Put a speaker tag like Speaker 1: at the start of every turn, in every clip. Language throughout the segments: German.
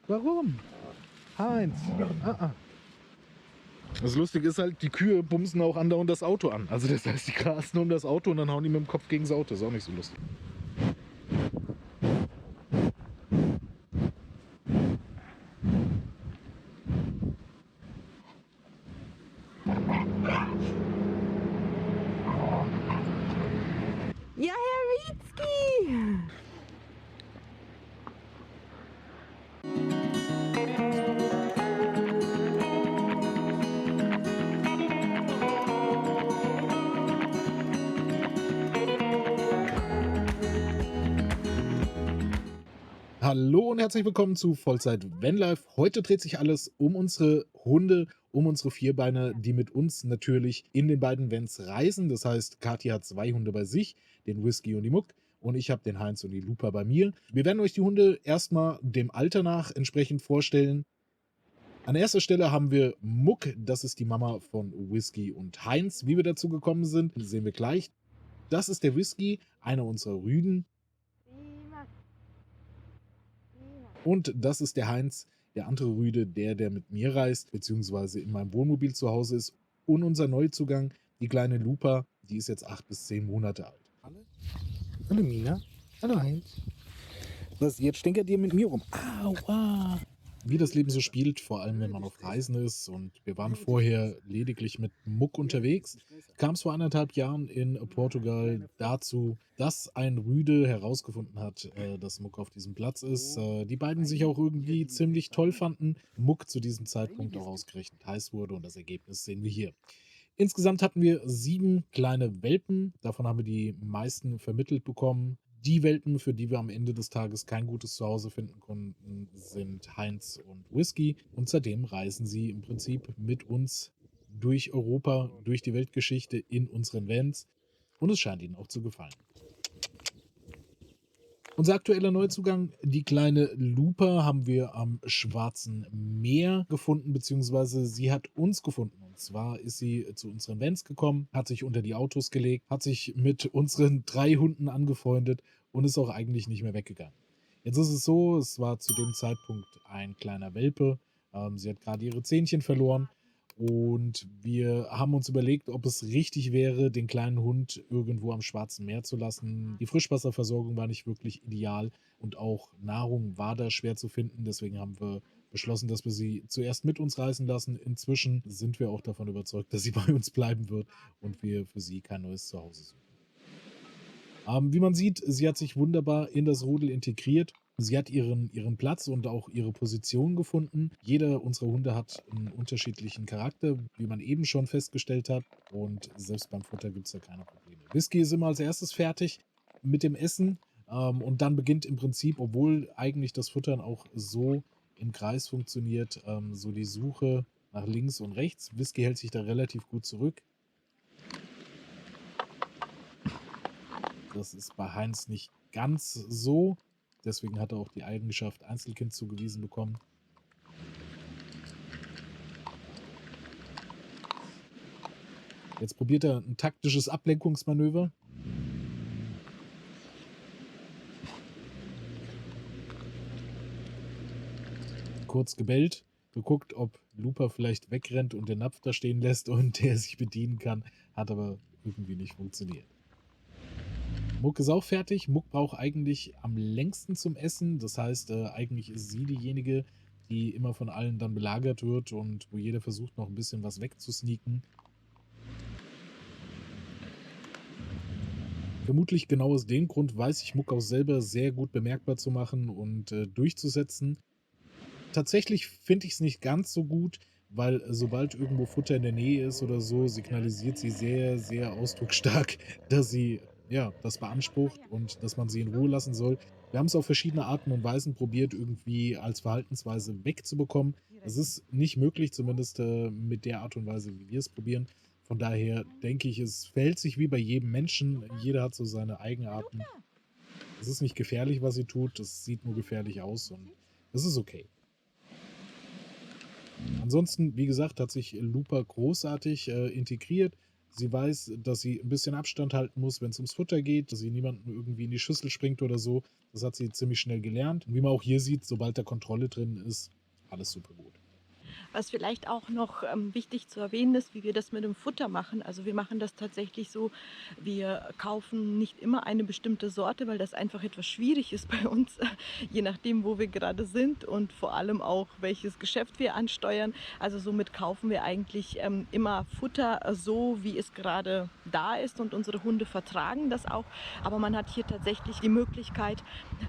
Speaker 1: Warum? Heinz. Ah. Das Lustige ist halt, die Kühe bumsen auch andauernd das Auto an. Also das heißt, die grasen um das Auto und dann hauen die mit dem Kopf gegen das Auto. Ist auch nicht so lustig.
Speaker 2: Ja, Herr Wietzki!
Speaker 1: Hallo und herzlich willkommen zu Vollzeit Vanlife. Heute dreht sich alles um unsere Hunde, um unsere Vierbeiner, die mit uns natürlich in den beiden Vans reisen. Das heißt, Kathi hat 2 Hunde bei sich, den Whisky und die Muck, und ich habe den Heinz und die Lupa bei mir. Wir werden euch die Hunde erstmal dem Alter nach entsprechend vorstellen. An erster Stelle haben wir Muck, das ist die Mama von Whisky und Heinz. Wie wir dazu gekommen sind, sehen wir gleich. Das ist der Whisky, einer unserer Rüden. Und das ist der Heinz, der andere Rüde, der mit mir reist, beziehungsweise in meinem Wohnmobil zu Hause ist. Und unser Neuzugang, die kleine Lupa, die ist jetzt 8 bis 10 Monate alt.
Speaker 3: Hallo Mina. Hallo Heinz. Was, jetzt stinkert ihr mit mir rum? Aua.
Speaker 1: Wie das Leben so spielt, vor allem wenn man auf Reisen ist, und wir waren vorher lediglich mit Muck unterwegs, kam es vor 1,5 Jahren in Portugal dazu, dass ein Rüde herausgefunden hat, dass Muck auf diesem Platz ist. Die beiden sich auch irgendwie ziemlich toll fanden. Muck zu diesem Zeitpunkt auch ausgerechnet heiß wurde, und das Ergebnis sehen wir hier. Insgesamt hatten wir 7 kleine Welpen, davon haben wir die meisten vermittelt bekommen. Die Welpen, für die wir am Ende des Tages kein gutes Zuhause finden konnten, sind Heinz und Whisky. Und seitdem reisen sie im Prinzip mit uns durch Europa, durch die Weltgeschichte in unseren Vans. Und es scheint ihnen auch zu gefallen. Unser aktueller Neuzugang, die kleine Lupa, haben wir am Schwarzen Meer gefunden, beziehungsweise sie hat uns gefunden. Und zwar ist sie zu unseren Vans gekommen, hat sich unter die Autos gelegt, hat sich mit unseren 3 Hunden angefreundet und ist auch eigentlich nicht mehr weggegangen. Jetzt ist es so, es war zu dem Zeitpunkt ein kleiner Welpe. Sie hat gerade ihre Zähnchen verloren. Und wir haben uns überlegt, ob es richtig wäre, den kleinen Hund irgendwo am Schwarzen Meer zu lassen. Die Frischwasserversorgung war nicht wirklich ideal und auch Nahrung war da schwer zu finden. Deswegen haben wir beschlossen, dass wir sie zuerst mit uns reisen lassen. Inzwischen sind wir auch davon überzeugt, dass sie bei uns bleiben wird und wir für sie kein neues Zuhause suchen. Wie man sieht, sie hat sich wunderbar in das Rudel integriert. Sie hat ihren Platz und auch ihre Position gefunden. Jeder unserer Hunde hat einen unterschiedlichen Charakter, wie man eben schon festgestellt hat. Und selbst beim Futter gibt es da keine Probleme. Whisky ist immer als erstes fertig mit dem Essen. Und dann beginnt im Prinzip, obwohl eigentlich das Futtern auch so im Kreis funktioniert, so die Suche nach links und rechts. Whisky hält sich da relativ gut zurück. Das ist bei Heinz nicht ganz so. Deswegen hat er auch die Eigenschaft Einzelkind zugewiesen bekommen. Jetzt probiert er ein taktisches Ablenkungsmanöver. Kurz gebellt, geguckt, ob Lupa vielleicht wegrennt und den Napf da stehen lässt und der sich bedienen kann. Hat aber irgendwie nicht funktioniert. Muck ist auch fertig. Muck braucht eigentlich am längsten zum Essen. Das heißt, eigentlich ist sie diejenige, die immer von allen dann belagert wird und wo jeder versucht, noch ein bisschen was wegzusneaken. Vermutlich genau aus dem Grund weiß ich Muck auch selber sehr gut bemerkbar zu machen und durchzusetzen. Tatsächlich finde ich es nicht ganz so gut, weil sobald irgendwo Futter in der Nähe ist oder so, signalisiert sie sehr, sehr ausdrucksstark, dass sie ja das beansprucht und dass man sie in Ruhe lassen soll. Wir haben es auf verschiedene Arten und Weisen probiert, irgendwie als Verhaltensweise wegzubekommen. Es ist nicht möglich, zumindest mit der Art und Weise, wie wir es probieren. Von daher denke ich, es verhält sich wie bei jedem Menschen. Jeder hat so seine Eigenarten. Es ist nicht gefährlich, was sie tut. Es sieht nur gefährlich aus und es ist okay. Ansonsten, wie gesagt, hat sich Lupa großartig integriert. Sie weiß, dass sie ein bisschen Abstand halten muss, wenn es ums Futter geht, dass sie niemanden irgendwie in die Schüssel springt oder so. Das hat sie ziemlich schnell gelernt. Und wie man auch hier sieht, sobald da Kontrolle drin ist, alles super gut.
Speaker 2: Was vielleicht auch noch wichtig zu erwähnen ist, wie wir das mit dem Futter machen. Also wir machen das tatsächlich so, wir kaufen nicht immer eine bestimmte Sorte, weil das einfach etwas schwierig ist bei uns, je nachdem, wo wir gerade sind und vor allem auch, welches Geschäft wir ansteuern. Also somit kaufen wir eigentlich immer Futter so, wie es gerade da ist, und unsere Hunde vertragen das auch. Aber man hat hier tatsächlich die Möglichkeit,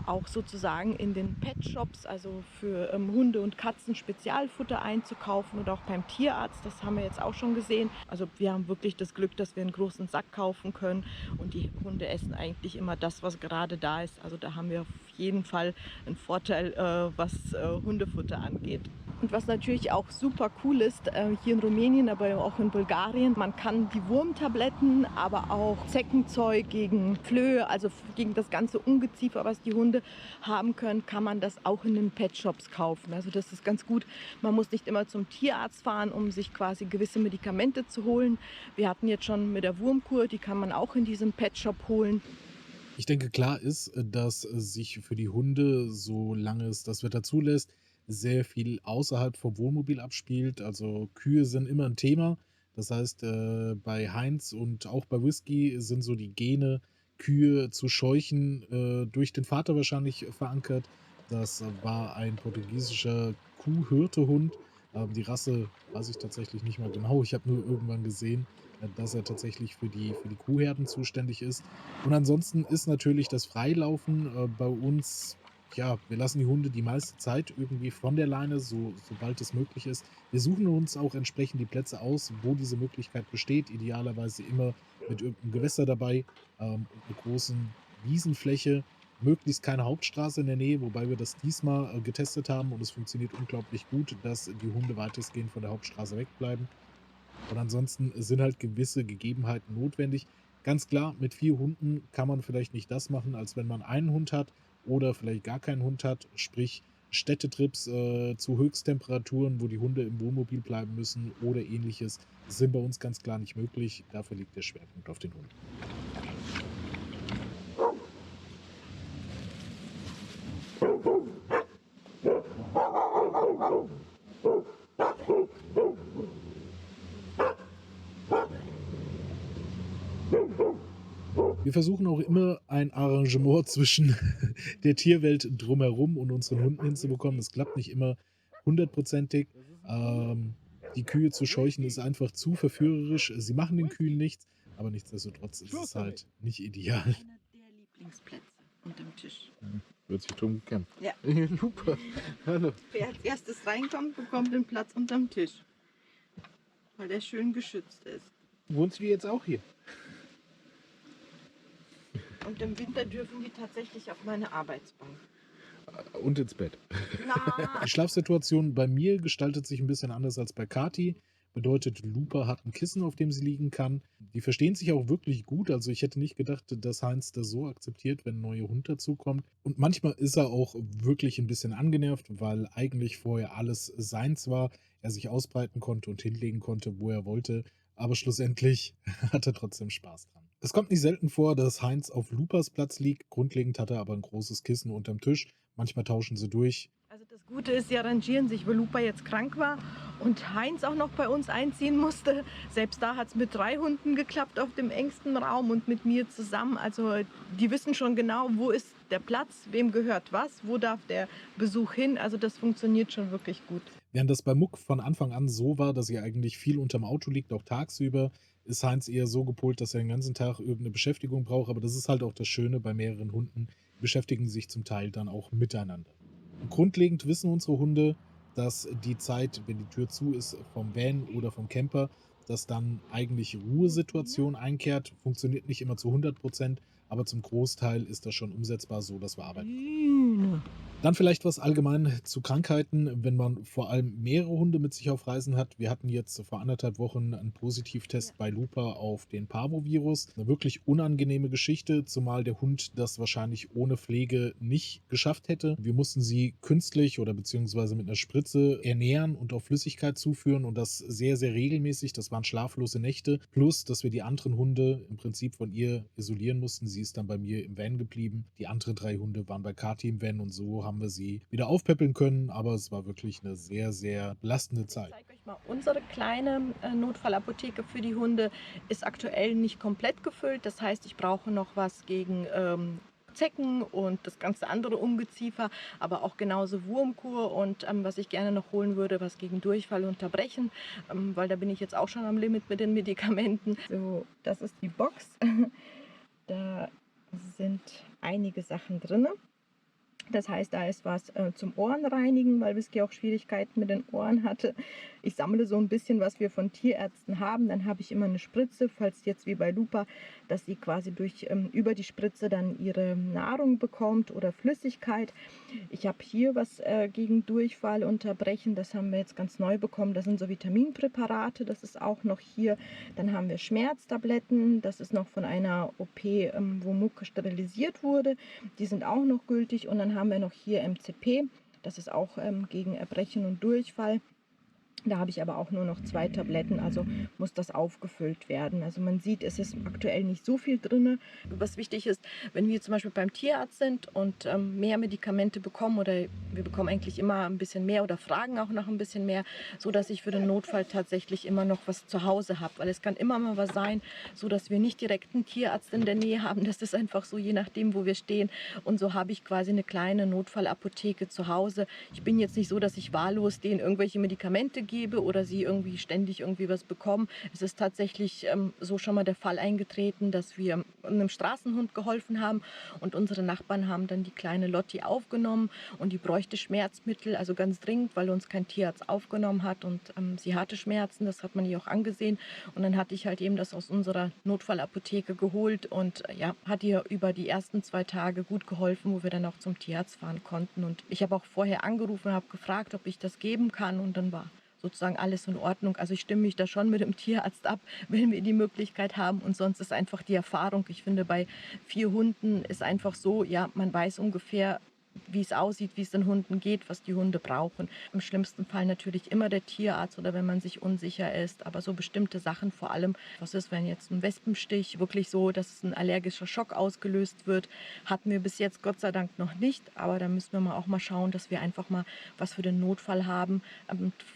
Speaker 2: auch sozusagen in den Pet-Shops, also für Hunde und Katzen Spezialfutter einzukaufen, oder auch beim Tierarzt. Das haben wir jetzt auch schon gesehen. Also wir haben wirklich das Glück, dass wir einen großen Sack kaufen können, und die Hunde essen eigentlich immer das, was gerade da ist. Also da haben wir auf jeden Fall einen Vorteil, was Hundefutter angeht. Und was natürlich auch super cool ist, hier in Rumänien, aber auch in Bulgarien, man kann die Wurmtabletten, aber auch Zeckenzeug gegen Flöhe, also gegen das ganze Ungeziefer, was die Hunde haben können, kann man das auch in den Pet-Shops kaufen. Also das ist ganz gut. Man muss nicht immer zum Tierarzt fahren, um sich quasi gewisse Medikamente zu holen. Wir hatten jetzt schon mit der Wurmkur, die kann man auch in diesem Pet-Shop holen.
Speaker 1: Ich denke, klar ist, dass sich für die Hunde, solange es das Wetter zulässt, sehr viel außerhalb vom Wohnmobil abspielt. Also Kühe sind immer ein Thema. Das heißt, bei Heinz und auch bei Whisky sind so die Gene, Kühe zu scheuchen, durch den Vater wahrscheinlich verankert. Das war ein portugiesischer Kuhhirtehund. Die Rasse weiß ich tatsächlich nicht mal genau. Ich habe nur irgendwann gesehen, dass er tatsächlich für die Kuhherden zuständig ist. Und ansonsten ist natürlich das Freilaufen bei uns, ja, wir lassen die Hunde die meiste Zeit irgendwie von der Leine, sobald es möglich ist. Wir suchen uns auch entsprechend die Plätze aus, wo diese Möglichkeit besteht. Idealerweise immer mit irgendeinem Gewässer dabei und einer großen Wiesenfläche. Möglichst keine Hauptstraße in der Nähe, wobei wir das diesmal getestet haben und es funktioniert unglaublich gut, dass die Hunde weitestgehend von der Hauptstraße wegbleiben. Und ansonsten sind halt gewisse Gegebenheiten notwendig. Ganz klar, mit 4 Hunden kann man vielleicht nicht das machen, als wenn man einen Hund hat oder vielleicht gar keinen Hund hat. Sprich, Städtetrips zu Höchsttemperaturen, wo die Hunde im Wohnmobil bleiben müssen oder ähnliches, sind bei uns ganz klar nicht möglich. Dafür liegt der Schwerpunkt auf den Hunden. Wir versuchen auch immer ein Arrangement zwischen der Tierwelt drumherum und unseren Hunden hinzubekommen. Es klappt nicht immer hundertprozentig. Ähm, die Kühe zu scheuchen ist einfach zu verführerisch. Sie machen den Kühen nichts, aber nichtsdestotrotz ist es halt nicht ideal.
Speaker 2: Einer der Lieblingsplätze unterm Tisch.
Speaker 3: Wird sich drum gekämpft.
Speaker 2: Ja.
Speaker 3: Super. Hallo.
Speaker 2: Wer als erstes reinkommt, bekommt den Platz unterm Tisch, weil der schön geschützt ist.
Speaker 3: Wohnst du jetzt auch hier?
Speaker 2: Und im Winter dürfen die tatsächlich auf meine Arbeitsbank.
Speaker 3: Und ins Bett.
Speaker 2: Na,
Speaker 1: Die Schlafsituation bei mir gestaltet sich ein bisschen anders als bei Kati. Bedeutet, Lupa hat ein Kissen, auf dem sie liegen kann. Die verstehen sich auch wirklich gut. Also ich hätte nicht gedacht, dass Heinz das so akzeptiert, wenn ein neuer Hund dazukommt. Und manchmal ist er auch wirklich ein bisschen angenervt, weil eigentlich vorher alles seins war. Er sich ausbreiten konnte und hinlegen konnte, wo er wollte. Aber schlussendlich hat er trotzdem Spaß dran. Es kommt nicht selten vor, dass Heinz auf Lupas Platz liegt. Grundlegend hat er aber ein großes Kissen unterm Tisch. Manchmal tauschen sie durch.
Speaker 2: also das Gute ist, sie arrangieren sich, weil Lupa jetzt krank war und Heinz auch noch bei uns einziehen musste. Selbst da hat es mit 3 Hunden geklappt auf dem engsten Raum und mit mir zusammen. Also die wissen schon genau, wo ist der Platz, wem gehört was, wo darf der Besuch hin. Also das funktioniert schon wirklich gut.
Speaker 1: Während das bei Muck von Anfang an so war, dass er eigentlich viel unterm Auto liegt, auch tagsüber, ist Heinz eher so gepolt, dass er den ganzen Tag irgendeine Beschäftigung braucht. Aber das ist halt auch das Schöne bei mehreren Hunden. Die beschäftigen sich zum Teil dann auch miteinander. Grundlegend wissen unsere Hunde, dass die Zeit, wenn die Tür zu ist, vom Van oder vom Camper, dass dann eigentlich Ruhesituation einkehrt. Funktioniert nicht immer zu 100%, aber zum Großteil ist das schon umsetzbar so, dass wir arbeiten können.
Speaker 2: Hühner.
Speaker 1: Dann vielleicht was allgemein zu Krankheiten, wenn man vor allem mehrere Hunde mit sich auf Reisen hat. Wir hatten jetzt vor 1,5 Wochen einen
Speaker 2: Ja.
Speaker 1: Positivtest bei Lupa auf den Parvovirus. Eine wirklich unangenehme Geschichte, zumal der Hund das wahrscheinlich ohne Pflege nicht geschafft hätte. Wir mussten sie künstlich oder beziehungsweise mit einer Spritze ernähren und auch Flüssigkeit zuführen und das sehr, sehr regelmäßig. Das waren schlaflose Nächte. Plus, dass wir die anderen Hunde im Prinzip von ihr isolieren mussten. Sie ist dann bei mir im Van geblieben. Die anderen 3 Hunde waren bei Kathi im Van und so haben wir sie wieder aufpäppeln können. Aber es war wirklich eine sehr, sehr belastende
Speaker 2: Ich
Speaker 1: Zeit.
Speaker 2: zeige euch mal unsere kleine Notfallapotheke für die Hunde. Ist aktuell nicht komplett gefüllt. Das heißt, ich brauche noch was gegen Zecken und das ganze andere Ungeziefer, aber auch genauso Wurmkur und was ich gerne noch holen würde, was gegen Durchfall unterbrechen, weil da bin ich jetzt auch schon am Limit mit den Medikamenten. So, das ist die Box. Da sind einige Sachen drin. Das heißt, da ist was zum Ohrenreinigen, weil Whisky auch Schwierigkeiten mit den Ohren hatte. Ich sammle so ein bisschen, was wir von Tierärzten haben. Dann habe ich immer eine Spritze, falls jetzt wie bei Lupa, dass sie quasi über die Spritze dann ihre Nahrung bekommt oder Flüssigkeit. Ich habe hier was gegen Durchfall unterbrechen. Das haben wir jetzt ganz neu bekommen. Das sind so Vitaminpräparate. Das ist auch noch hier. Dann haben wir Schmerztabletten. Das ist noch von einer OP, wo Muck sterilisiert wurde. Die sind auch noch gültig. Und dann haben wir noch hier MCP. Das ist auch gegen Erbrechen und Durchfall. Da habe ich aber auch nur noch 2 Tabletten, also muss das aufgefüllt werden. Also man sieht, es ist aktuell nicht so viel drin. Was wichtig ist, wenn wir zum Beispiel beim Tierarzt sind und mehr Medikamente bekommen oder wir bekommen eigentlich immer ein bisschen mehr oder fragen auch noch ein bisschen mehr, so dass ich für den Notfall tatsächlich immer noch was zu Hause habe. Weil es kann immer mal was sein, so dass wir nicht direkt einen Tierarzt in der Nähe haben. Das ist einfach so, je nachdem, wo wir stehen. Und so habe ich quasi eine kleine Notfallapotheke zu Hause. Ich bin jetzt nicht so, dass ich wahllos denen irgendwelche Medikamente gebe oder sie irgendwie ständig irgendwie was bekommen. Es ist tatsächlich so schon mal der Fall eingetreten, dass wir einem Straßenhund geholfen haben und unsere Nachbarn haben dann die kleine Lotti aufgenommen und die bräuchte Schmerzmittel, also ganz dringend, weil uns kein Tierarzt aufgenommen hat und sie hatte Schmerzen, das hat man ihr auch angesehen und dann hatte ich halt eben das aus unserer Notfallapotheke geholt und ja, hat ihr über die ersten 2 Tage gut geholfen, wo wir dann auch zum Tierarzt fahren konnten und ich habe auch vorher angerufen und habe gefragt, ob ich das geben kann und dann war sozusagen alles in Ordnung. Also ich stimme mich da schon mit dem Tierarzt ab, wenn wir die Möglichkeit haben. Und sonst ist einfach die Erfahrung. Ich finde, bei 4 Hunden ist einfach so, ja, man weiß ungefähr, wie es aussieht, wie es den Hunden geht, was die Hunde brauchen. Im schlimmsten Fall natürlich immer der Tierarzt oder wenn man sich unsicher ist. Aber so bestimmte Sachen, vor allem, was ist, wenn jetzt ein Wespenstich wirklich so, dass ein allergischer Schock ausgelöst wird, hatten wir bis jetzt Gott sei Dank noch nicht. Aber da müssen wir mal auch mal schauen, dass wir einfach mal was für den Notfall haben,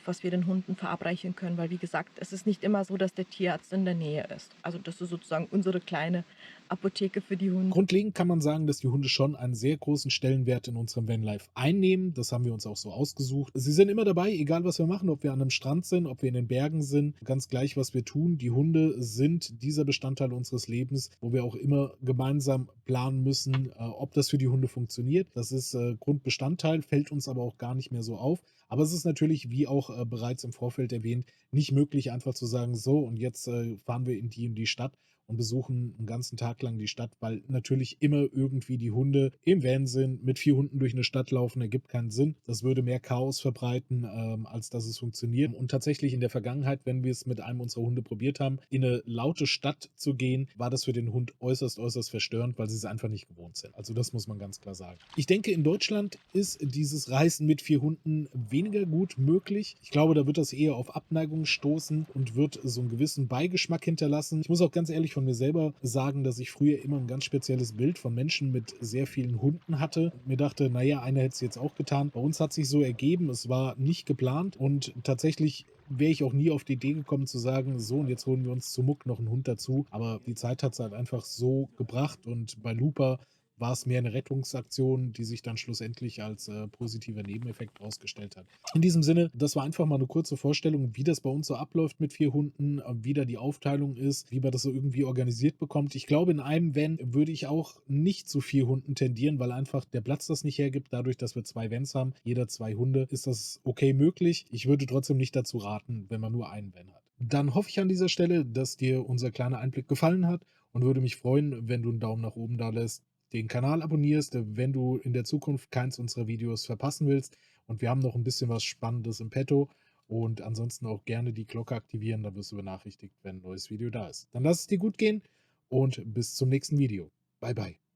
Speaker 2: was wir den Hunden verabreichen können. Weil wie gesagt, es ist nicht immer so, dass der Tierarzt in der Nähe ist. Also das ist sozusagen unsere kleine Apotheke für die Hunde.
Speaker 1: Grundlegend kann man sagen, dass die Hunde schon einen sehr großen Stellenwert in unserem Vanlife einnehmen. Das haben wir uns auch so ausgesucht. Sie sind immer dabei, egal was wir machen, ob wir an einem Strand sind, ob wir in den Bergen sind, ganz gleich, was wir tun. Die Hunde sind dieser Bestandteil unseres Lebens, wo wir auch immer gemeinsam planen müssen, ob das für die Hunde funktioniert. Das ist Grundbestandteil, fällt uns aber auch gar nicht mehr so auf. Aber es ist natürlich, wie auch bereits im Vorfeld erwähnt, nicht möglich, einfach zu sagen, so und jetzt fahren wir in die und die Stadt und besuchen einen ganzen Tag lang die Stadt, weil natürlich immer irgendwie die Hunde im Van sind, mit 4 Hunden durch eine Stadt laufen, ergibt keinen Sinn. Das würde mehr Chaos verbreiten, als dass es funktioniert. Und tatsächlich in der Vergangenheit, wenn wir es mit einem unserer Hunde probiert haben, in eine laute Stadt zu gehen, war das für den Hund äußerst, äußerst verstörend, weil sie es einfach nicht gewohnt sind. Also das muss man ganz klar sagen. Ich denke, in Deutschland ist dieses Reisen mit 4 Hunden weniger gut möglich. Ich glaube, da wird das eher auf Abneigung stoßen und wird so einen gewissen Beigeschmack hinterlassen. Ich muss auch ganz ehrlich von mir selber sagen, dass ich früher immer ein ganz spezielles Bild von Menschen mit sehr vielen Hunden hatte. Mir dachte, naja, einer hätte es jetzt auch getan. Bei uns hat sich so ergeben, es war nicht geplant und tatsächlich wäre ich auch nie auf die Idee gekommen zu sagen, so und jetzt holen wir uns zu Muck noch einen Hund dazu. Aber die Zeit hat es halt einfach so gebracht und bei Lupa war es mehr eine Rettungsaktion, die sich dann schlussendlich als positiver Nebeneffekt herausgestellt hat. In diesem Sinne, das war einfach mal eine kurze Vorstellung, wie das bei uns so abläuft mit 4 Hunden, wie da die Aufteilung ist, wie man das so irgendwie organisiert bekommt. Ich glaube, in einem Van würde ich auch nicht zu 4 Hunden tendieren, weil einfach der Platz das nicht hergibt. Dadurch, dass wir 2 Vans haben, jeder 2 Hunde, ist das okay möglich. Ich würde trotzdem nicht dazu raten, wenn man nur einen Van hat. Dann hoffe ich an dieser Stelle, dass dir unser kleiner Einblick gefallen hat und würde mich freuen, wenn du einen Daumen nach oben da lässt. den Kanal abonnierst, wenn du in der Zukunft keins unserer Videos verpassen willst. Und wir haben noch ein bisschen was Spannendes im Petto. Und ansonsten auch gerne die Glocke aktivieren, dann wirst du benachrichtigt, wenn ein neues Video da ist. Dann lass es dir gut gehen und bis zum nächsten Video. Bye, bye.